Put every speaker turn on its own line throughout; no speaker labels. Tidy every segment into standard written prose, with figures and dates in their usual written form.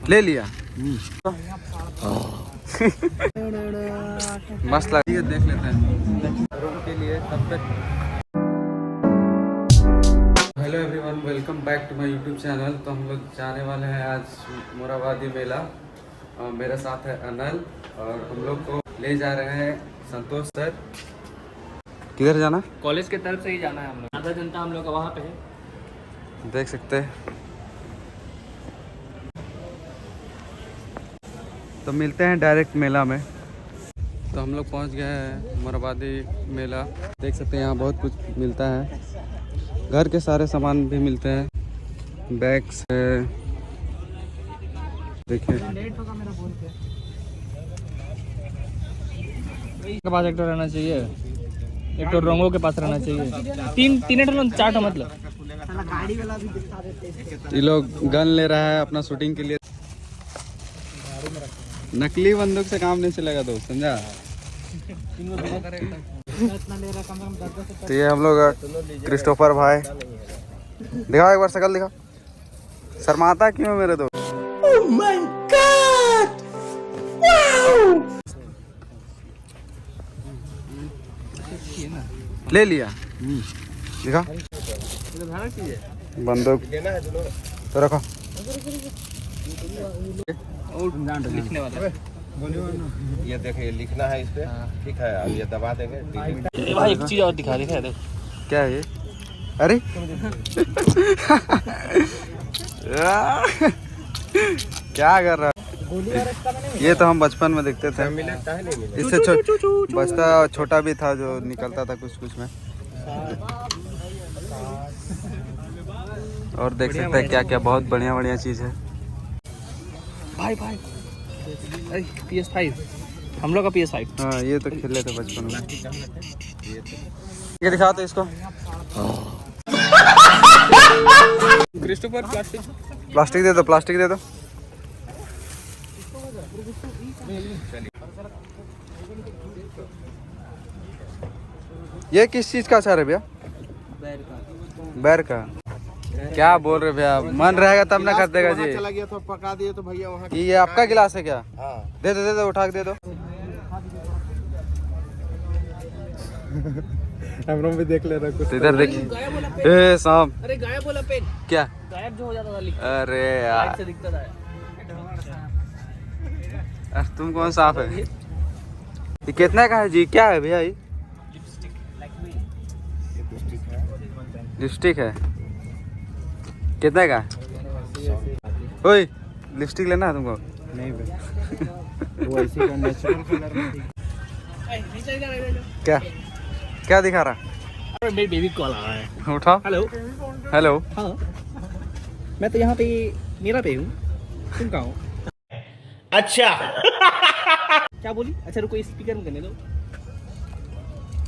ले लिया। मस्त लगी है, देख लेते हैं रूम के लिए तब तक। Hello everyone, welcome back to my YouTube channel. तो हम लोग जाने वाले हैं आज मोराबादी मेला। मेरे साथ है अनल और हम लोग को ले जा रहे हैं संतोष सर। किधर जाना?
कॉलेज के तरफ से ही जाना है। हम लोग आधा घंटा हम लोग का वहाँ पे है,
देख सकते हैं। तो मिलते हैं डायरेक्ट मेला में। तो हम लोग पहुंच गए हैं मोराबादी मेला। देख सकते हैं यहाँ बहुत कुछ मिलता है, घर के सारे सामान भी मिलते हैं, बैग्स है, देखिए।
के पास एक तो रहना चाहिए, एक तो रोंगो के पास रहना चाहिए। तीन चार मतलब
ये लोग गन ले रहा है अपना शूटिंग के लिए। नकली बंदूक से काम नहीं चलेगा दोस्त, समझा? तो ये हम लोग क्रिस्टोफर भाई, दिखाओ एक बार शकल दिखाओ। शर्माता क्यों मेरे दोस्त? Oh my God! Wow! ले लिया। दिखा बंदूक तो रखो।
लिखने वाला
ये देखिए, लिखना है इस पे। ठीक है, अब ये दबा देंगे।
भाई एक चीज और दिखा देखो।
क्या है ये? अरे क्या कर रहा है? ये तो हम बचपन में देखते थे। इससे बचता छोटा भी था जो निकलता था कुछ कुछ में। और देख सकते हैं क्या क्या बहुत बढ़िया बढ़िया चीज़ है।
भाई अरे PS5, हम लोग का PS5।
हाँ, ये तो खेले थे बचपन में। ये दिखाते इसको।
क्रिस्टोफर
प्लास्टिक दे दो, प्लास्टिक दे दो। ये किस चीज का अचार है भैया? बैर का। क्या बोल रहे भैया? मन रहेगा तब ना कर देगा जी।
चला गया तो पका दिए तो भैया वहाँ।
ये आपका गिलास है क्या?
हाँ।
दे दो उठा के दे दो।
हम भी देख ले रहे कुछ।
इधर देखिए। ए साहब,
अरे गायब बोला पेन
क्या
गायब जो हो जाता था, लिखता
अरे यार
से दिखता था।
अरे तुम कौन साफ है? ये कितना का है जी? क्या है भैया ये? लिपस्टिक है। कितने का? ओए, लिपस्टिक लेना है तुमको?
नहीं भाई, वो ऐसी का नेचुरल कलर।
क्या क्या दिखा रहा?
अरे मेरी बेबी कॉल आ रहा है।
उठाओ।
Hello
hello.
हाँ, मैं तो यहाँ पे मेरा पे हूँ, तुम कहाँ हो?
अच्छा।
क्या बोली? अच्छा रुको, स्पीकर में करने दो।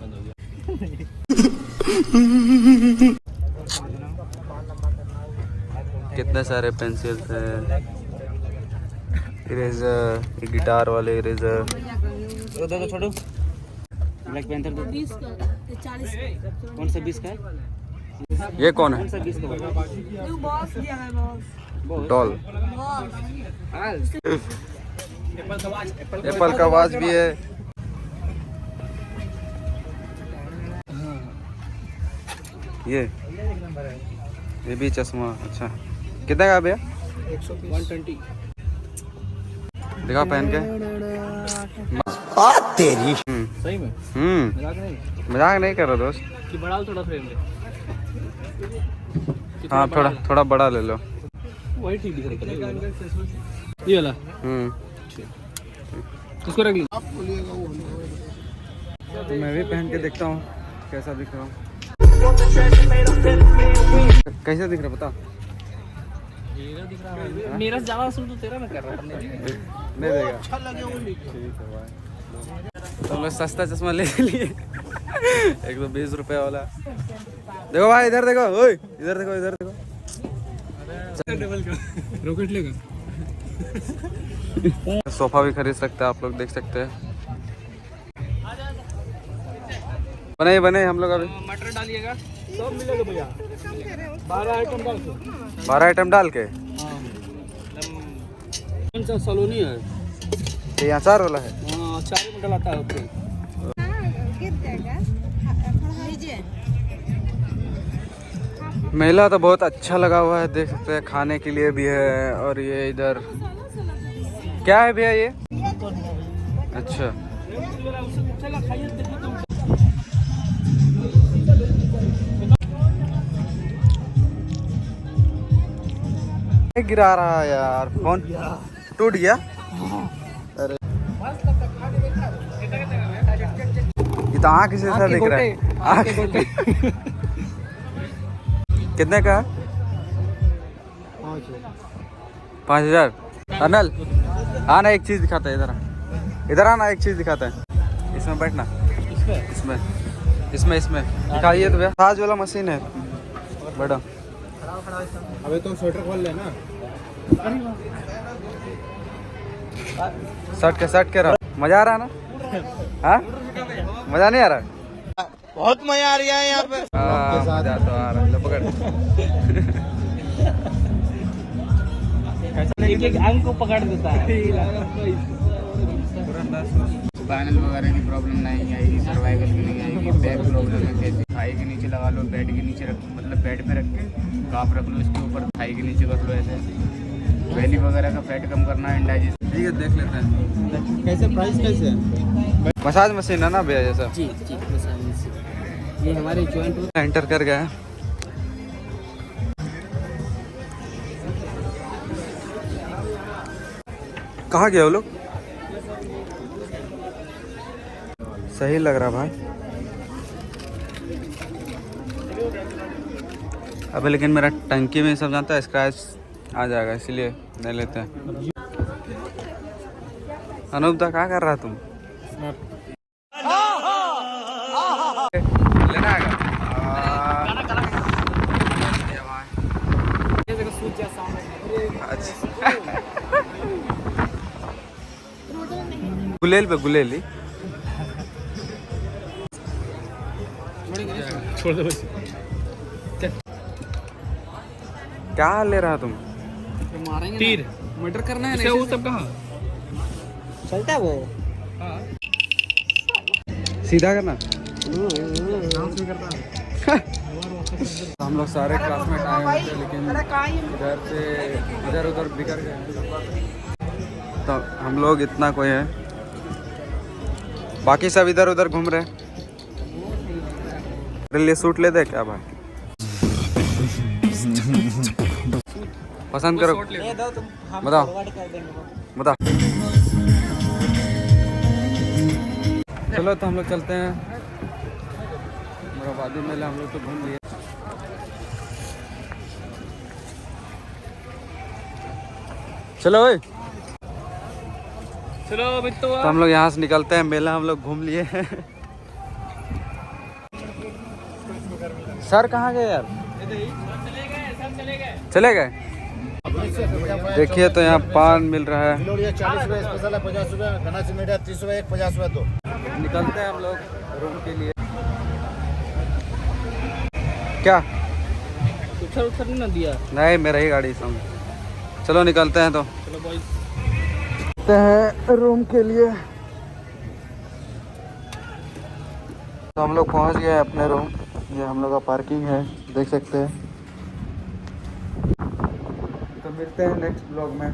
बंद हो गया।
कितने सारे पेंसिल्स हैं, इरेजर, गिटार वाले इरेजर।
दो छोड़ो। ब्लैक पैंथर दो।
20 का 40
कौन सा 20 का है?
ये कौन है?
कौन सा 20 का?
न्यू बॉस दिया है बॉस।
डॉल। एप्पल का वाच भी है। ये भी चश्मा। अच्छा, कितना का भैया?
120।
दिखा पहन के।
तेरी
सही में मजाक नहीं
मजाक नहीं कर रहा दोस्त।
कि बड़ा थोड़ा फ्रेम ले।
हाँ, थोड़ा बड़ा ले लो।
वही ठीक दिख रहा है ये वाला। इसको रख ली।
तो मैं भी पहन के देखता हूँ कैसा दिख रहा हूँ। कैसा दिख रहा बता?
मेरा ज्यादा असर तो तेरा में कर रहा है।
नहीं देगा। अच्छा लगे वो। ठीक है भाई। तो हम लोग सस्ता चश्मा ले लिए। 120 रुपये वाला। देखो भाई, इधर देखो। ओए, इधर देखो।
रॉकेट लेगा।
सोफा भी खरीद सकते हैं आप लोग, देख सकते हैं। बने हम लोग अभी।
मटर डालिएगा, सब मिलेगा भैया। 12 आइटम डाल के।
12 आइटम डाल के।
कौन सा सलोनी है?
ये अचार वाला है।
हाँ, 4 मिनट लाता है ऊपर।
मेला तो बहुत अच्छा लगा हुआ है, देख सकते हैं, खाने के लिए भी है। और ये इधर क्या है भैया ये? अच्छा, गिरा रहा है यार, फोन टूट गया। अरे ये तो आँख से ऐसा दिख रहा है। कितने का है? 5,000। अनल आना, एक चीज दिखाता है, इधर आना, एक चीज दिखाता है। इसमें बैठना, इसमें दिखाइए तो भैया। ताज वाला मशीन है बड़ा।
अबे तुम स्वेटर खोल लेना।
सट के रहा। मजा आ रहा ना? हाँ, मजा नहीं आ रहा?
बहुत मजा आ रहा है यहाँ पे।
मजा तो आ रहा है। लो पकड़।
एक अंग को पकड़ देता है।
पैनल वगैरह की प्रॉब्लम नहीं आएगी, सर्वाइवल की नहीं आएगी। बैक प्रॉब्लम है, कैसे थाई के नीचे लगा लो, बेड के नीचे रख, मतलब बेड पे रख के काप रख लो, इसके ऊपर थाई के नीचे कर लो। ऐसे बेली वगैरह का फैट कम करना है, इंडाइजेशन।
ठीक है, देख लेते हैं
कैसे प्राइस कैसे है?
मसाज मशीन है ना भैया जैसा?
जी, ये हमारे जॉइंट
एंटर कर गए। कहाँ गए वो लोग? सही लग रहा भाई। अबे लेकिन मेरा टंकी में सब जानता है स्क्रैच आ जाएगा, इसलिए नहीं लेते हैं। अनूप दा क्या कर रहा तुम? लेना आएगा। अच्छा, गुलेल पे गुलेली
छोड़ दो बस।
क्या ले रहा तुम?
मारेंगे तीर मर्डर करना है ना। वो सब कहाँ चलता है वो?
सीधा करना। हम लोग सारे क्लासमेट आए हुए थे, लेकिन इधर से इधर उधर बिखर गए। तो हम लोग इतना कोई है, बाकी सब इधर उधर घूम रहे हैं। मेरे लिए सूट ले दे क्या भाई? पसंद करो, बताओ। चलो तो हम लोग चलते हैं। मोराबादी मेला हम लोग तो घूम लिए। चलो भाई,
चलो मित्रों,
तो हम लोग यहाँ से निकलते हैं। मेला हम लोग घूम लिए हैं। सर कहाँ गए यार? चले गए। देखिए तो यहाँ पान मिल रहा है।
40 रुपये स्पेशल है, 50 रुपये गनासी मीठा, 30 रुपये एक, 50 रुपये दो।
निकलते हैं हम लोग रूम के लिए। क्या
उतर नहीं ना दिया?
नहीं, मेरा ही गाड़ी संग। चलो निकलते हैं। तो
चलो बॉयज,
चलते हैं रूम के लिए। तो हम लोग पहुंच गए अपने रूम। ये हम लोग का पार्किंग है, देख सकते हैं। तो मिलते हैं नेक्स्ट ब्लॉग में।